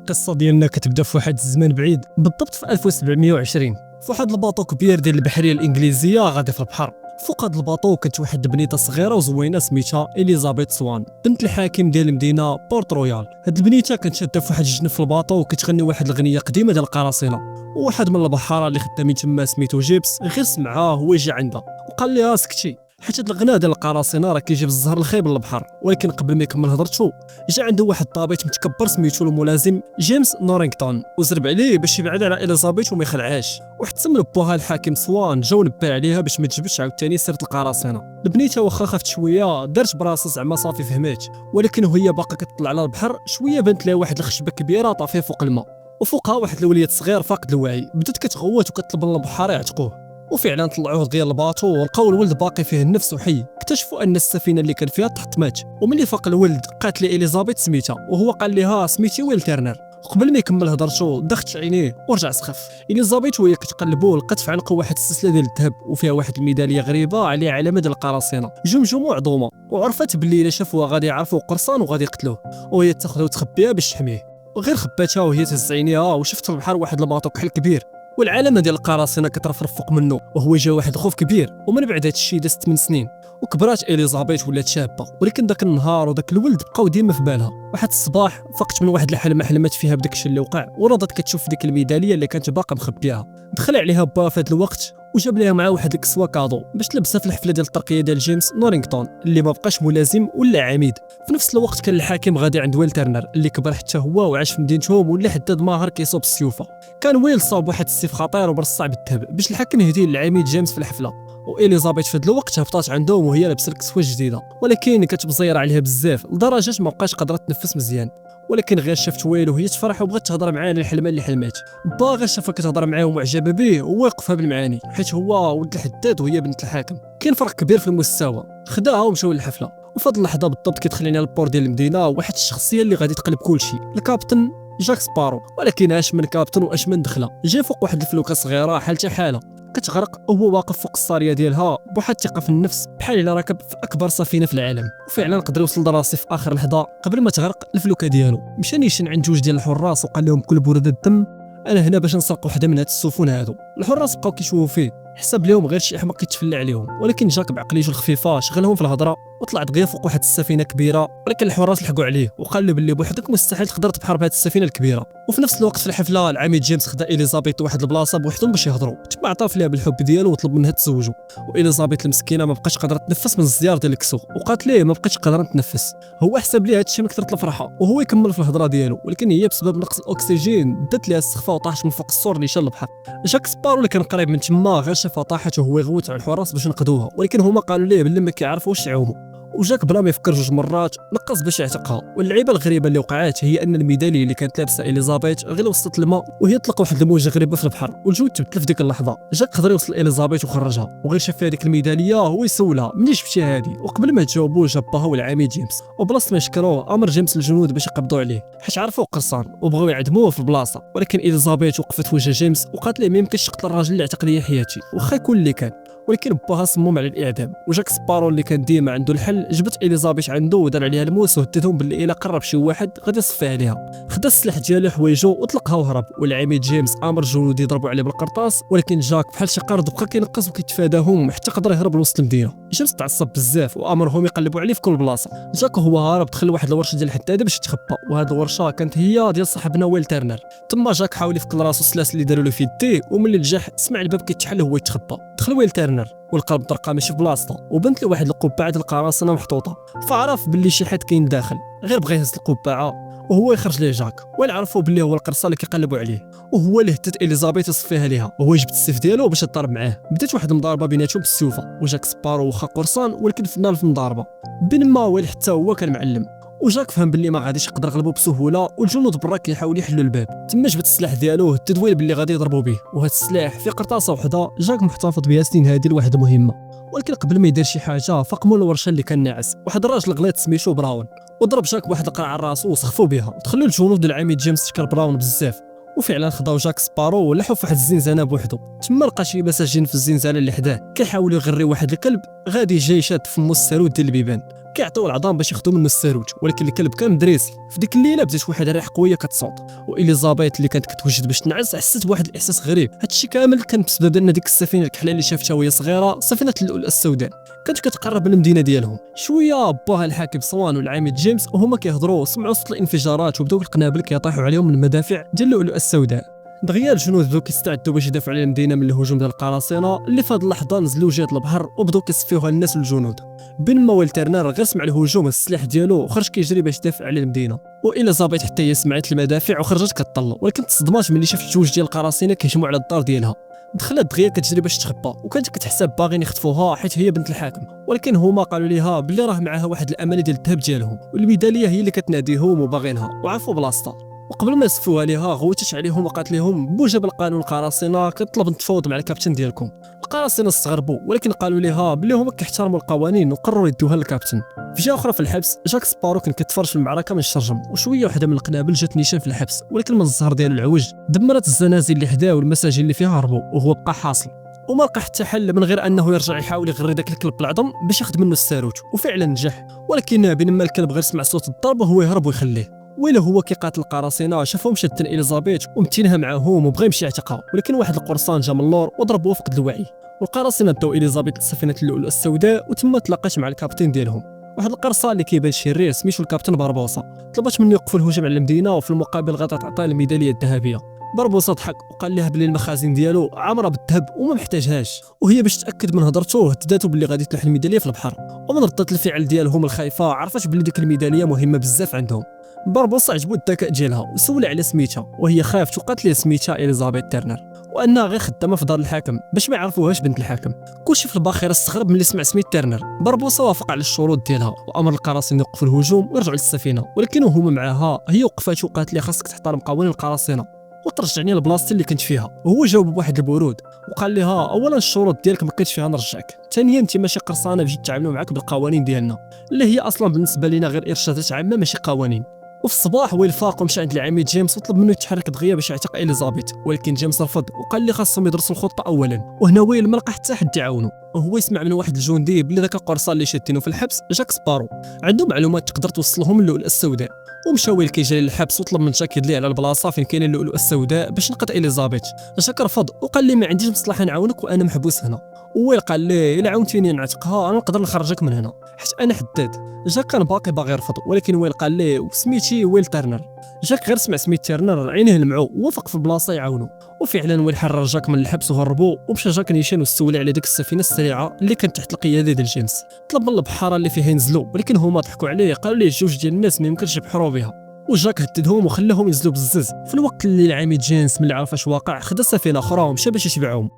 القصه ديالنا كتبدا في واحد الزمان بعيد، بالضبط في 1720 في واحد الباطو كبير ديال البحريه الانجليزيه غادي في البحر. فوق هذا الباطو كانت واحد البنيته صغيره وزوينه سميتها اليزابيث سوان، بنت الحاكم ديال المدينه بورت رويال. هاد البنيته كانت شاده في واحد الجنب في الباطو وكتغني واحد الغنيه قديمه ديال القراصنه. وواحد من البحاره اللي خدامين تما سميتو جيبس غير سمعها هو جا عندها وقال لها سكتي، حيت هاد الغناء ديال القراصنه راه كيجيب الزهر الخايب للبحر. ولكن قبل ما يكمل هضرته جا عنده واحد الضابط متكبر سميتو الملازم جيمس نورينغتون وزرب عليه باش يبعد على اليزابيث وما يخلعهاش، وحتى من باها الحاكم سوان جا ونبه عليها باش ما تجبدش عاوتاني سيره القراصنه. البنيته واخا خافت شويه دارت براسها زعما صافي فهمات، ولكن وهي باقا كتطلع على البحر شويه بانت لها واحد الخشبه كبيره طافيه فوق الماء، وفوقها واحد الوليد صغير فاقد الوعي بدات كتغوت وكتطلب من البحار يعتقوه. وفعلا طلعوه ديال الباطو ولقاو الولد باقي فيه النفس وحي. اكتشفوا ان السفينه اللي كان فيها تحطمات، وملي فاق الولد قالت لي اليزابيث سميتها وهو قال لها سميتي ويل تيرنر. وقبل ما يكمل هضرته دخت عينيه ورجع سخف. اليزابيث وهي كتقلبو لقات في عنقه واحد السلسله ديال الذهب وفيها واحد الميداليه غريبه عليها علامه ديال القراصنه جمجمه وعظومه، وعرفت باللي الا شافوها غادي يعرفوا قرصان وغادي يقتلوه، وهي تاخذها وتخبيها باش تحميه. وغير خباتها وهي تهز عينيها وشفت في البحر واحد الباطو كحل كبير والعلامه ديال القراصنه كترفرف فوق منه، وهو جا واحد الخوف كبير. ومن بعد هذا الشيء داز 8 سنين وكبرات اليزابيث ولات شابه، ولكن داك النهار وداك الولد بقاو ديما في بالها. واحد الصباح فقت من واحد الحلمه حلمت فيها بداك الشيء اللي وقع، ورضت كتشوف ديك الميداليه اللي كانت باقا مخبيها. دخل عليها با في هذا الوقت وجاب ليها معاه واحد الكسوه كادو باش تلبسها في الحفله ديال الترقيه ديال جيمس نورينغتون اللي ما بقاش ملازم ولا عميد. في نفس الوقت كان الحاكم غادي عند ويل تيرنر اللي كبر حتى هو وعاش في مدينتهم ولا حداد ماهر كيصوب السيوفه. كان ويل صاب واحد السيف خطير وبرصع بالذهب باش الحاكم يهديه للعميد جيمس في الحفله. واليزابيث في هذا الوقت هبطات عندهم وهي لابسه الكسوه الجديده، ولكن كتبزير عليها بزاف لدرجه ما بقاش قادره تنفس مزيان. ولكن غير شافت ويل وهي تفرح وبغات تهضر معاه على الحلمه اللي حلمات. با غير شافها كتهضر معاه ومعجبه به وواقفها بالمعاني، حيت هو ولد الحداد وهي بنت الحاكم. كاين فرق كبير في المستوى. خداها ومشاو للحفله، وفي هذه اللحظه بالضبط كيدخل لنا البور ديال المدينه واحد الشخصيه اللي غادي تقلب كلشي، الكابتن جاك سبارو. ولكن اش من كابتن واش من دخله، جا فوق واحد الفلوكه صغيره حالتها حاله كتغرق وهو واقف فوق الصاريه ديالها بواحد الثقه في النفس بحال الا راكب في اكبر سفينه في العالم. وفعلا قدر يوصل لراسي في اخر لحظه قبل ما تغرق الفلوكه ديالو. مشى نيشان عند جوج ديال الحراس وقال لهم بكل برده الدم انا هنا باش نسرق وحده من هاد السفن هادو. الحراس بقاو كيشوفوا فيه، حسب لهم غير شي احمق كيتفلى عليهم، ولكن جاك بعقليته الخفيفه شغلهم في الهضره وطلع دغيا فوق واحد السفينه كبيره. ولكن الحراس لحقوا عليه وقال له باللي بوحدك مستحيل تقدر تبحر بهاد السفينه الكبيره. وفي نفس الوقت في الحفله العميد جيمس خدا اليزابيث لواحد البلاصه بوحدهم باش يهضروا، تما عطاف ليها بالحب ديالو وطلب منها تزوجوا. واليزابيث المسكينه ما بقاش قادره تنفس من الزيار ديال الكسو، وقالت ليه ما بقيتش قادره نتنفس. هو حسب ليه هادشي من كثره الفرحه وهو يكمل في الهضره ديالو، ولكن هي بسبب نقص الاكسجين دات ليها السخفه وطاحت من فوق السور اللي شال البحر. جاك سبارو اللي كان قريب من تما غير شافها طاحت وهو يغوت على الحراس باش ينقذوها، ولكن هما قالوا ليه باللي ما كيعرفوش يعوموا. وجاك بلا ما يفكر جوج مرات نقص باش يعتقها. واللعيبه الغريبه اللي وقعات هي ان الميداليه اللي كانت لابسه اليزابيث غير وسط الماء وهي طلق واحد الموجه غريبه في البحر، والجو تبدل في ديك اللحظه. جاك قدر يوصل اليزابيث وخرجها، وغير شاف فيها ديك الميداليه هو يسولها منين جبتي هادي. وقبل ما تجاوبوا جابها والعميد جيمس، وبلاصه ما يشكروه امر جيمس الجنود باش يقبضوا عليه حيت عرفوا قرصان وبغاو يعدموه في البلاصه. ولكن اليزابيث وقفت في وجه جيمس وقالت له ما يمكنش تقتل الراجل اللي عتق لي حياتي واخا يكون اللي كان. ولكن باها صمم على الاعدام. وجاك سبارو اللي كان ديما عنده الحل جبت اليزابيث عنده ودار عليها الموس وهددهم باللي الا قرب شي واحد غادي يصفي عليها. خدا السلاح ديالو حوايجو وطلقها وهرب. والعميد جيمس امر الجنود يضربوا عليه بالقرطاس، ولكن جاك بحال شي قرد بقى كينقص وكيتفاداهم حتى قدر يهرب لوسط المدينه. جيمس تعصب بزاف وامرهم يقلبوا عليه في كل بلاصه. جاك وهو هارب دخل لواحد الورشه ديال الحداده باش يتخبى، وهاد الورشه كانت هي ديال صاحبنا ويل تيرنر. تما جاك حاول يفك راسو السلاسل اللي داروا له في يديه، وملي الجاح سمع الباب كيتحل هو يتخبى. دخل ويل تيرنر والقلب طرقه ماشي في بلاصتو، وبنت له واحد القبعه ديال القراصنه محطوطه، فعرف باللي شي حد كاين داخل. غير بغى يهز القبعه وهو يخرج ليه جاك، ويعرفوا باللي هو القرصه اللي كيقلبوا عليه، وهو اللي هدد اليزابيث يصفيها ليها. وهو جبت السيف ديالو باش يضرب معاه. بدات واحد المضاربه بيناتهم بالسيوفه، وجاك سبارو واخا قرصان ولكن فنان في المضاربه بينما ويل حتى هو كان معلم. وجاك فهم باللي ما غاديش يقدر يغلبوا بسهوله، والجنود برا كيحاولوا يحلوا الباب. تما جبت السلاح ديالو هدد ويل باللي غادي يضربوا به، وهذا السلاح في قرطاسه وحده جاك محتفظ بها سنين هذه لواحد مهمه. ولكن قبل ما يدير شي حاجه فقموا الورشه اللي كان ناعس واحد الراجل غليظ سميتو براون، وضرب جاك بواحد القرعه على راسو وسخفوا بها. دخلوا الجنود العميد جيمس شكر براون بزاف، وفعلا خداو جاك سبارو ولحوا في واحد الزنزانه بوحدو. تما لقى شي مساجين في الزنزانه اللي حداه كيحاولوا يغريو واحد الكلب غادي جاي شاد في فمو السارود ديال البيبان. كيعطيو العظام باش ياخذوا منه الساروج، ولكن الكلب كان مدريسي. في ديك الليله بدات واحد الريح قويه كتصوت، واليزابيث اللي كانت كتوجد باش تنعس حست بواحد الاحساس غريب. هادشي كامل كان بسبب ان ديك السفينه الكحله اللي شافتها وهي صغيره، سفينه اللؤلؤ السوداء، كانت كتقرب للمدينه ديالهم. شويه باها الحاكم صوان والعميد جيمس وهما كيهضروا سمعوا صوت الانفجارات وبداو القنابل كيطيحوا عليهم من المدافع ديال اللؤلؤ السوداء. دغيا الجنود بداو كيستعدوا باش يدافعوا على المدينه من الهجوم ديال القراصنه اللي في هاد اللحظه نزلوا جهه البحر وبداو كيصفيوها الناس والجنود. بينما ويل تيرنر غير سمع الهجوم السلاح ديالو وخرج كيجري باش يدافع على المدينه. واليزابيث حتى هي سمعت المدافع وخرجت كطل، ولكن تصدمات ملي شافت جوج ديال القراصنه كيهجموا على الدار ديالها. دخلت دغيا كتجري باش تخبى وكانت كتحسب باغيين يخطفوها حيت هي بنت الحاكم، ولكن هما قالوا ليها بلي راه معاها واحد الامانه ديال الذهب ديالهم والميداليه هي اللي كتناديهم وباغينها وعرفوا بلاصتها. وقبل ما يصفوها ليها غوتت عليهم وقالت لهم بوجب القانون القراصنه كطلب نتفاوض مع الكابتن ديالكم. القراصنه استغربوا ولكن قالوا ليها بلي هما كيحترموا القوانين وقرروا يدوها للكابتن. في جهه اخرى في الحبس جاك سبارو كان كيتفرج في المعركه من الشرجم، وشويه وحده من القنابل جات نيشان في الحبس، ولكن من الزهر ديال العوج دمرت الزنازل اللي حداه والمساجد اللي فيها هربوا وهو بقى حاصل. وما لقى حتى حل من غير انه يرجع يحاول يغري داك الكلب بالعظم باش ياخذ منه الساروت، وفعلا نجح. ولكن بينما الكلب غير سمع صوت الضرب وهو يهرب ويخليه. ويلا هو كيقاتل القراصنه شافهم شادين اليزابيث ومتينها معاهم وبغى يمشي يعتقها، ولكن واحد القرصان جا من اللور وضربوه فقد الوعي. والقراصنه داو اليزابيث لسفينه اللؤلؤ السوداء وتما تلاقات مع الكابتن ديالهم، واحد القرصان اللي كيبان شرير سميتو الكابتن بربوسا. طلبت منه يوقفوا الهجوم على المدينه وفي المقابل غادا تعطيه الميداليه الذهبيه. بربوسا ضحك وقال لها بلي المخازن ديالو عامره بالذهب وما محتاجهاش، وهي باش تاكد من هضرته هدداتو بلي غادي تلوح الميداليه في البحر. ومن ردة الفعل ديالهم الخايفه عرفت بلي ديك الميداليه مهمه بزاف عندهم. بربوسا عجبو الذكاء ديالها وسول على سميتها، وهي خافت وقالت ليه سميتها اليزابيث تيرنر وانها غير خدامه في دار الحاكم باش ما يعرفوهاش بنت الحاكم. كلشي في الباخره استغرب ملي سمع سميت تيرنر. بربوسا وافق على الشروط ديالها وامر القراصنه يوقفوا الهجوم ويرجعوا للسفينه، ولكن هما معاها هي وقفات وقالت ليه خاصك تحترم قوانين القراصنه وترجعني لبلاصتي اللي كنت فيها. وهو جاوب بواحد البرود وقال لها اولا الشروط ديالك ما لقيتش فيها نرجعك، ثانيا انت ماشي قرصانه باش يتعاملوا معك بالقوانين ديالنا اللي هي اصلا بالنسبه لينا غير ارشادات عامه ماشي قوانين. وفي الصباح ويل فاق ومشى عند العميد جيمس وطلب منه يتحرك دغيا باش يعتق اليزابيث، ولكن جيمس رفض وقال لي خاصهم يدرسوا الخطه اولا. وهنا ويل ما لقى حتى حد يعاونو، وهو يسمع من واحد الجندي بلي داك القرصان اللي شادينه في الحبس جاك سبارو عنده معلومات تقدر توصلهم للؤلؤ السوداء. ومشى ويل كيجري للحبس وطلب من جاك يدلي على البلاصه فين كاين اللؤلؤ السوداء باش نقد اليزابيث. جاك رفض وقال لي ما عنديش مصلحه نعاونك وانا محبوس هنا. ويل قال ليه الا عاونتيني نعتقها انا نقدر نخرجك من هنا حيت انا حداد. جاك كان باغي يرفض، ولكن ويل قال ليه وسميتي ويل تيرنر. جاك غير سمع سميت تيرنر عينيه لمعو ووافق في البلاصه يعاونو. وفعلا ويل حرر جاك من الحبس وهربوا، ومشى جاك نيشان وسول على ديك السفينه السريعه اللي كانت تحت القياده ديال جيمس. طلب من البحاره اللي فيها ينزلوا، ولكن هما ضحكوا عليه قالوا ليه جوج ديال الناس ما يمكنش يبحروا بها. وجاك هددهم وخلاهم ينزلوا بالزز. في الوقت اللي العميد جيمس ملي عرف اش واقع خدا سفينه اخرى ومشى باش يتبعهم.